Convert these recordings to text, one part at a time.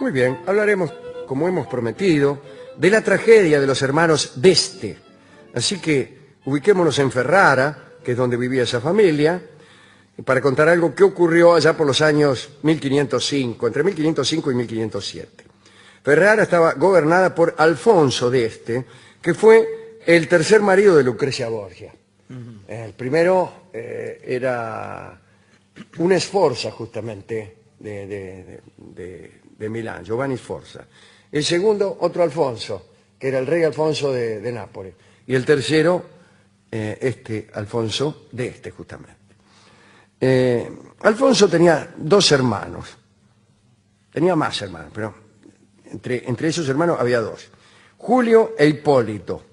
Muy bien, hablaremos, como hemos prometido, de la tragedia de los hermanos d'Este. Así que ubiquémonos en Ferrara, que es donde vivía esa familia, para contar algo que ocurrió allá por los años 1505, entre 1505 y 1507. Ferrara estaba gobernada por Alfonso d'Este, que fue el tercer marido de Lucrecia Borgia. El primero era un Sforza, justamente, de Milán, Giovanni Sforza. El segundo, otro Alfonso, que era el rey Alfonso de Nápoles. Y el tercero, Alfonso d'Este, justamente. Alfonso tenía dos hermanos. Tenía más hermanos, pero entre esos hermanos había dos. Julio e Hipólito.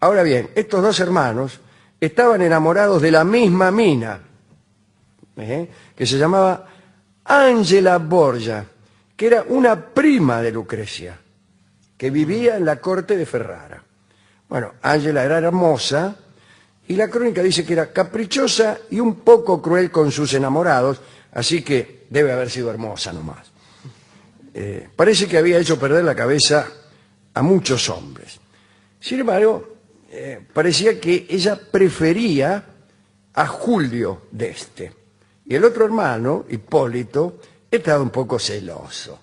Ahora bien, estos dos hermanos estaban enamorados de la misma mina, que se llamaba Angela Borgia, que era una prima de Lucrecia, que vivía en la corte de Ferrara. Bueno, Angela era hermosa, y la crónica dice que era caprichosa y un poco cruel con sus enamorados, así que debe haber sido hermosa nomás. Parece que había hecho perder la cabeza a muchos hombres. Sin embargo, parecía que ella prefería a Julio d'Este. Y el otro hermano, Hipólito, estaba un poco celoso.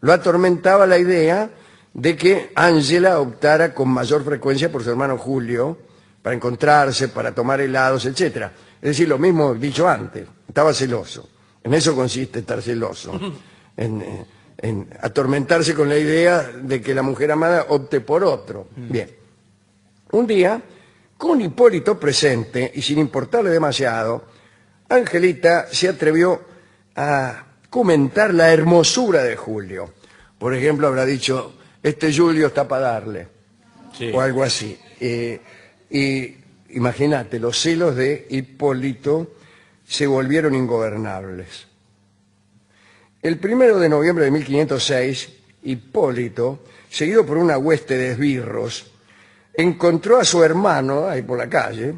Lo atormentaba la idea de que Ángela optara con mayor frecuencia por su hermano Julio para encontrarse, para tomar helados, etc. Es decir, lo mismo dicho antes, estaba celoso. En eso consiste estar celoso, en atormentarse con la idea de que la mujer amada opte por otro. Bien. Un día, con Hipólito presente y sin importarle demasiado, Angelita se atrevió a comentar la hermosura de Julio. Por ejemplo, habrá dicho, este Julio está para darle, sí, o algo así. Y imagínate, los celos de Hipólito se volvieron ingobernables. El 1 de noviembre de 1506, Hipólito, seguido por una hueste de esbirros, encontró a su hermano ahí por la calle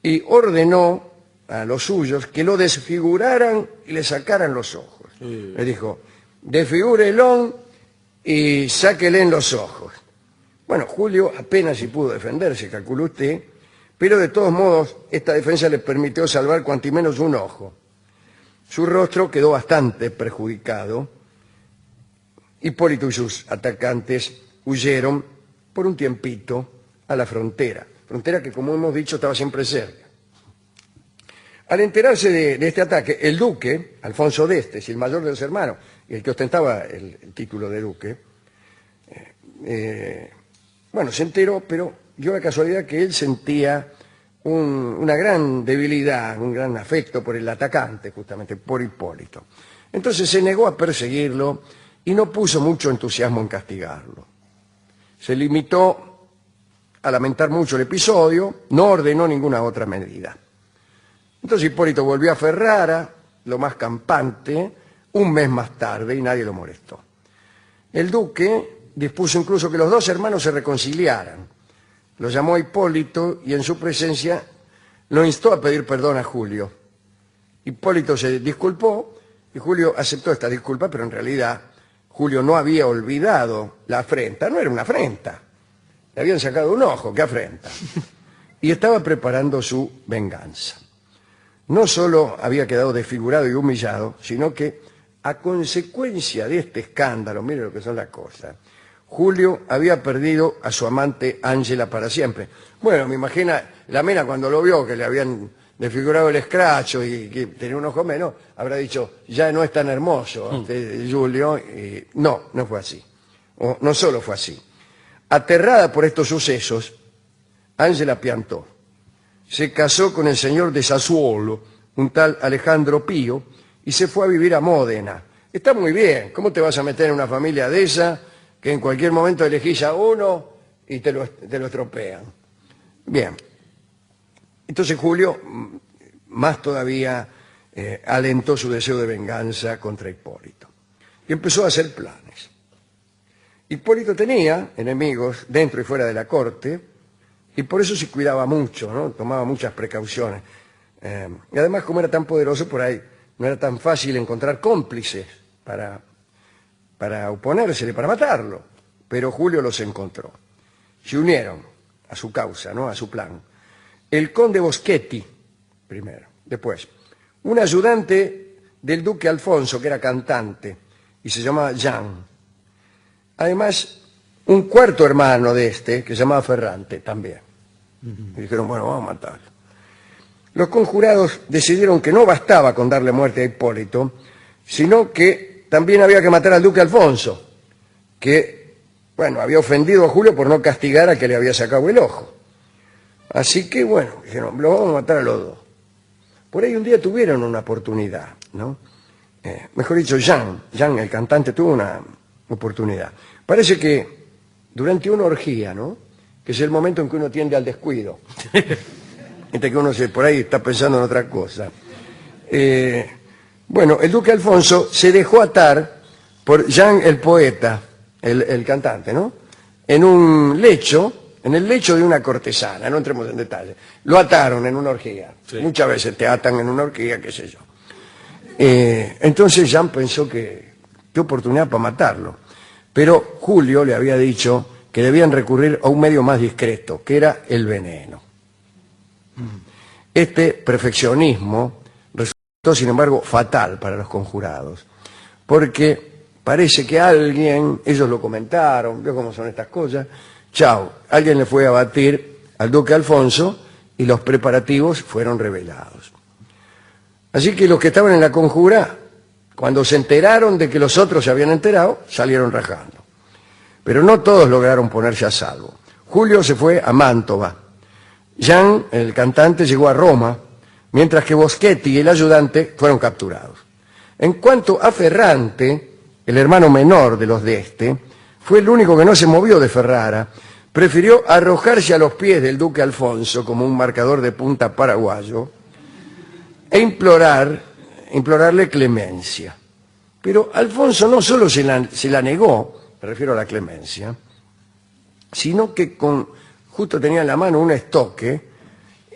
y ordenó a los suyos que lo desfiguraran y le sacaran los ojos. Sí. Le dijo, desfigúrelo y sáquele en los ojos. Bueno, Julio apenas si pudo defenderse, calculó usted, pero de todos modos esta defensa le permitió salvar cuanto y menos un ojo. Su rostro quedó bastante perjudicado. Hipólito y sus atacantes huyeron por un tiempito a la frontera que, como hemos dicho, estaba siempre cerca. Al enterarse de este ataque, el duque, Alfonso d'Este, el mayor de los hermanos, y el que ostentaba el título de duque, se enteró, pero dio la casualidad que él sentía una gran debilidad, un gran afecto por el atacante, justamente por Hipólito. Entonces se negó a perseguirlo y no puso mucho entusiasmo en castigarlo. Se limitó a lamentar mucho el episodio, no ordenó ninguna otra medida. Entonces Hipólito volvió a Ferrara, lo más campante, un mes más tarde y nadie lo molestó. El duque dispuso incluso que los dos hermanos se reconciliaran. Lo llamó a Hipólito y en su presencia lo instó a pedir perdón a Julio. Hipólito se disculpó y Julio aceptó esta disculpa, pero en realidad Julio no había olvidado la afrenta. No era una afrenta. Le habían sacado un ojo, ¿qué afrenta? Y estaba preparando su venganza. No solo había quedado desfigurado y humillado, sino que a consecuencia de este escándalo, mire lo que son las cosas, Julio había perdido a su amante Ángela para siempre. Bueno, me imagino, la mina cuando lo vio, que le habían desfigurado el escracho y que tenía un ojo menos, habrá dicho, ya no es tan hermoso Julio. No, no fue así. O no solo fue así. Aterrada por estos sucesos, Ángela piantó. Se casó con el señor de Sassuolo, un tal Alejandro Pío, y se fue a vivir a Módena. Está muy bien, ¿cómo te vas a meter en una familia de esa que en cualquier momento elegís a uno y te lo estropean? Bien. Entonces Julio, más todavía, alentó su deseo de venganza contra Hipólito. Y empezó a hacer planes. Hipólito tenía enemigos dentro y fuera de la corte, y por eso se cuidaba mucho, ¿no? Tomaba muchas precauciones. Y además, como era tan poderoso, por ahí no era tan fácil encontrar cómplices para para oponérsele, para matarlo, pero Julio los encontró. Se unieron a su causa, ¿no?, a su plan. El conde Boschetti, primero, después, un ayudante del duque Alfonso, que era cantante, y se llamaba Jean. Además, un cuarto hermano de este, que se llamaba Ferrante, también. Y dijeron, bueno, vamos a matarlo. Los conjurados decidieron que no bastaba con darle muerte a Hipólito, sino que también había que matar al duque Alfonso, que, bueno, había ofendido a Julio por no castigar a que le había sacado el ojo. Así que, bueno, dijeron, lo vamos a matar a los dos. Por ahí un día tuvieron una oportunidad, ¿no? Mejor dicho, Jean, el cantante, tuvo una oportunidad. Parece que durante una orgía, ¿no?, que es el momento en que uno tiende al descuido, entre que uno por ahí está pensando en otra cosa. Bueno, el duque Alfonso se dejó atar por Jean el poeta, el cantante, ¿no?, en un lecho, en el lecho de una cortesana, no entremos en detalle. Lo ataron en una orgía. Sí. Muchas veces te atan en una orgía, qué sé yo. Entonces Jean pensó que qué oportunidad para matarlo. Pero Julio le había dicho que debían recurrir a un medio más discreto, que era el veneno. Este perfeccionismo resultó, sin embargo, fatal para los conjurados, porque parece que alguien, ellos lo comentaron, vio cómo son estas cosas, alguien le fue a batir al duque Alfonso y los preparativos fueron revelados. Así que los que estaban en la conjura, cuando se enteraron de que los otros se habían enterado, salieron rajando. Pero no todos lograron ponerse a salvo. Julio se fue a Mantova. Jean, el cantante, llegó a Roma, mientras que Boschetti y el ayudante fueron capturados. En cuanto a Ferrante, el hermano menor de los de este, fue el único que no se movió de Ferrara. Prefirió arrojarse a los pies del duque Alfonso como un marcador de punta paraguayo e implorarle clemencia. Pero Alfonso no solo se la negó, me refiero a la clemencia, sino que justo tenía en la mano un estoque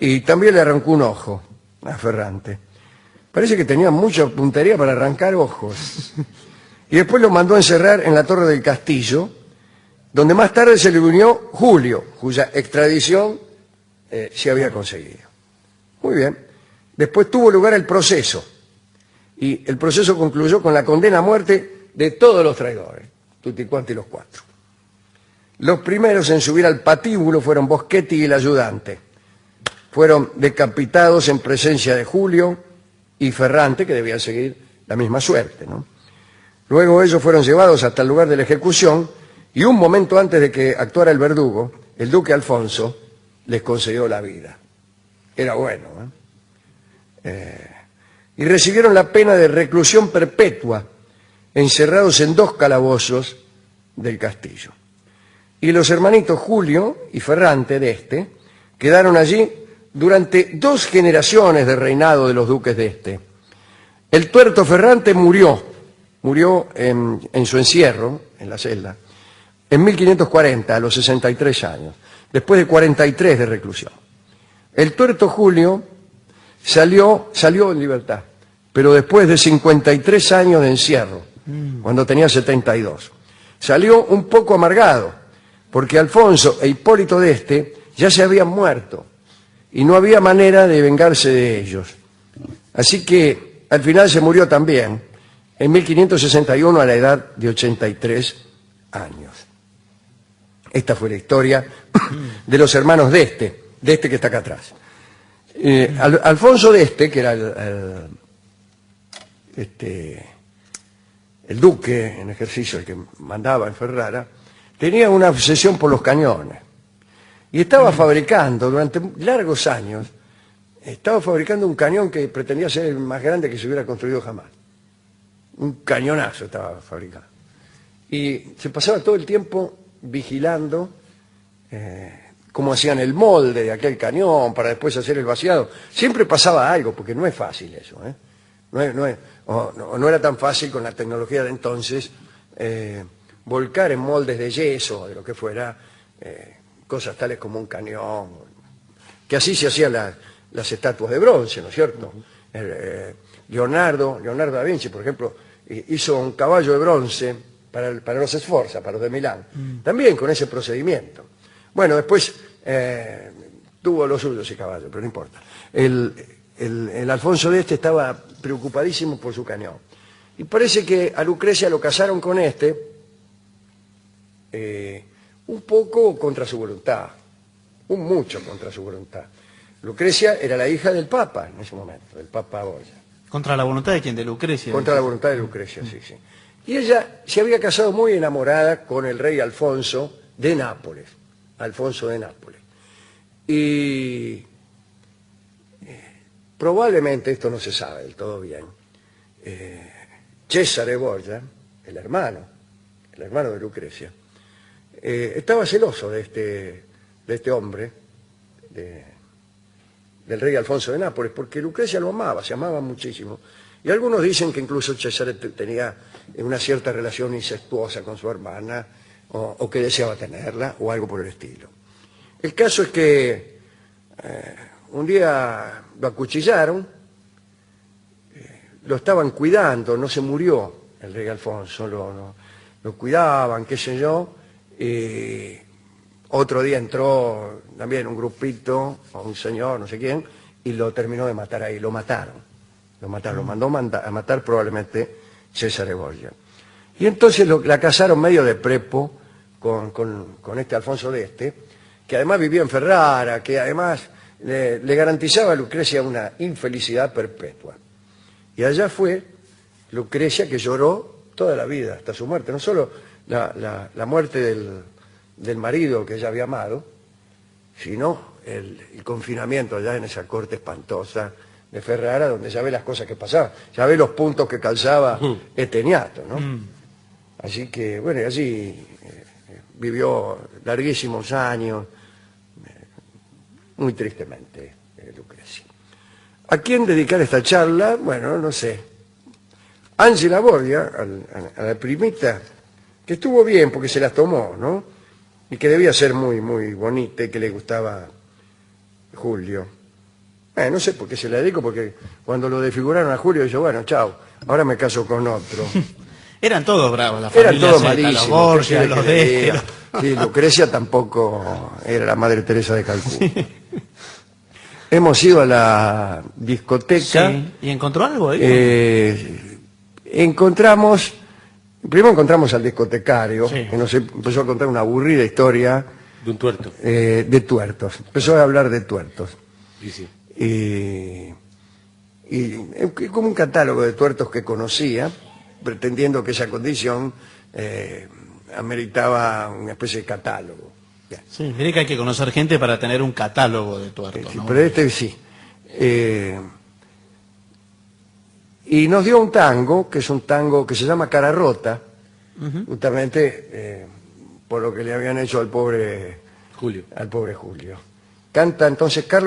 y también le arrancó un ojo a Ferrante. Parece que tenía mucha puntería para arrancar ojos. Y después lo mandó a encerrar en la torre del castillo, donde más tarde se le unió Julio, cuya extradición se había conseguido. Muy bien. Después tuvo lugar el proceso, y el proceso concluyó con la condena a muerte de todos los traidores, tutti quanti los cuatro. Los primeros en subir al patíbulo fueron Boschetti y el ayudante. Fueron decapitados en presencia de Julio y Ferrante, que debían seguir la misma suerte, ¿no? Luego ellos fueron llevados hasta el lugar de la ejecución y un momento antes de que actuara el verdugo, el duque Alfonso les concedió la vida. Era bueno, y recibieron la pena de reclusión perpetua, encerrados en 2 calabozos del castillo. Y los hermanitos Julio y Ferrante de este quedaron allí durante 2 generaciones de reinado de los duques de este. El tuerto Ferrante murió en su encierro, en la celda, en 1540, a los 63 años, después de 43 de reclusión. El tuerto Julio salió en libertad, pero después de 53 años de encierro, cuando tenía 72. Salió un poco amargado, porque Alfonso e Hipólito de este ya se habían muerto, y no había manera de vengarse de ellos. Así que al final se murió también, en 1561, a la edad de 83 años. Esta fue la historia de los hermanos de este que está acá atrás. Alfonso de este, que era el duque en ejercicio, el que mandaba en Ferrara, tenía una obsesión por los cañones. Y estaba fabricando, durante largos años, un cañón que pretendía ser el más grande que se hubiera construido jamás. Un cañonazo estaba fabricando. Y se pasaba todo el tiempo vigilando cómo hacían el molde de aquel cañón para después hacer el vaciado. Siempre pasaba algo, porque no es fácil eso, no era tan fácil con la tecnología de entonces volcar en moldes de yeso o de lo que fuera cosas tales como un cañón, que así se hacían las estatuas de bronce, ¿no es cierto? Leonardo da Vinci, por ejemplo, hizo un caballo de bronce para los Sforza, para los de Milán, también con ese procedimiento. Bueno, después tuvo lo suyo ese caballo, pero no importa. El Alfonso de este estaba preocupadísimo por su cañón. Y parece que a Lucrecia lo casaron con un poco contra su voluntad, mucho contra su voluntad. Lucrecia era la hija del Papa en ese momento, del Papa Borgia. ¿Contra la voluntad de quién? ¿De Lucrecia? Contra la voluntad de Lucrecia, sí, sí. Y ella se había casado muy enamorada con el rey Alfonso de Nápoles. Alfonso de Nápoles. Y probablemente, esto no se sabe del todo bien, Cesare Borgia, el hermano de Lucrecia, estaba celoso de este hombre, del rey Alfonso de Nápoles, porque Lucrecia lo amaba, se amaba muchísimo. Y algunos dicen que incluso Cesare tenía una cierta relación incestuosa con su hermana, o que deseaba tenerla, o algo por el estilo. El caso es que un día lo acuchillaron, lo estaban cuidando, no se murió el rey Alfonso, lo cuidaban, qué sé yo, y otro día entró también un grupito, o un señor, no sé quién, y lo terminó de matar ahí, lo mataron, lo mandó a matar probablemente Cesare Borgia. Y entonces la casaron medio de prepo con este Alfonso de este, que además vivía en Ferrara, que además le garantizaba a Lucrecia una infelicidad perpetua. Y allá fue Lucrecia, que lloró toda la vida, hasta su muerte. No solo la muerte del marido que ella había amado, sino el confinamiento allá en esa corte espantosa de Ferrara, donde ya ve las cosas que pasaban, ya ve los puntos que calzaba Eteniato, ¿no? Así que, bueno, y allí vivió larguísimos años, muy tristemente, Lucrecia. ¿A quién dedicar esta charla? Bueno, no sé. Ángela Borgia, a la primita, que estuvo bien porque se las tomó, ¿no? Y que debía ser muy, muy bonita y que le gustaba Julio. No sé por qué se la dedico, porque cuando lo desfiguraron a Julio, yo, bueno, chao, ahora me caso con otro. Eran todos bravos, la Eran familia todos Zeta, malísimos. los Borgia, ¿qué los quiere que de diga? Sí, Lucrecia tampoco era la Madre Teresa de Calcuta. Hemos ido a la discoteca. Sí. ¿Y encontró algo ahí? Primero encontramos al discotecario, Sí. que nos empezó a contar una aburrida historia De un tuerto. de tuertos. Empezó a hablar de tuertos. Sí, sí. Y como un catálogo de tuertos que conocía, pretendiendo que esa condición ameritaba una especie de catálogo. Bien. Sí, diré que hay que conocer gente para tener un catálogo de tuertos, Sí, ¿no? pero este sí. Y nos dio un tango, que es un tango que se llama Cara Rota, justamente por lo que le habían hecho al pobre Julio. Julio. Canta entonces Carlos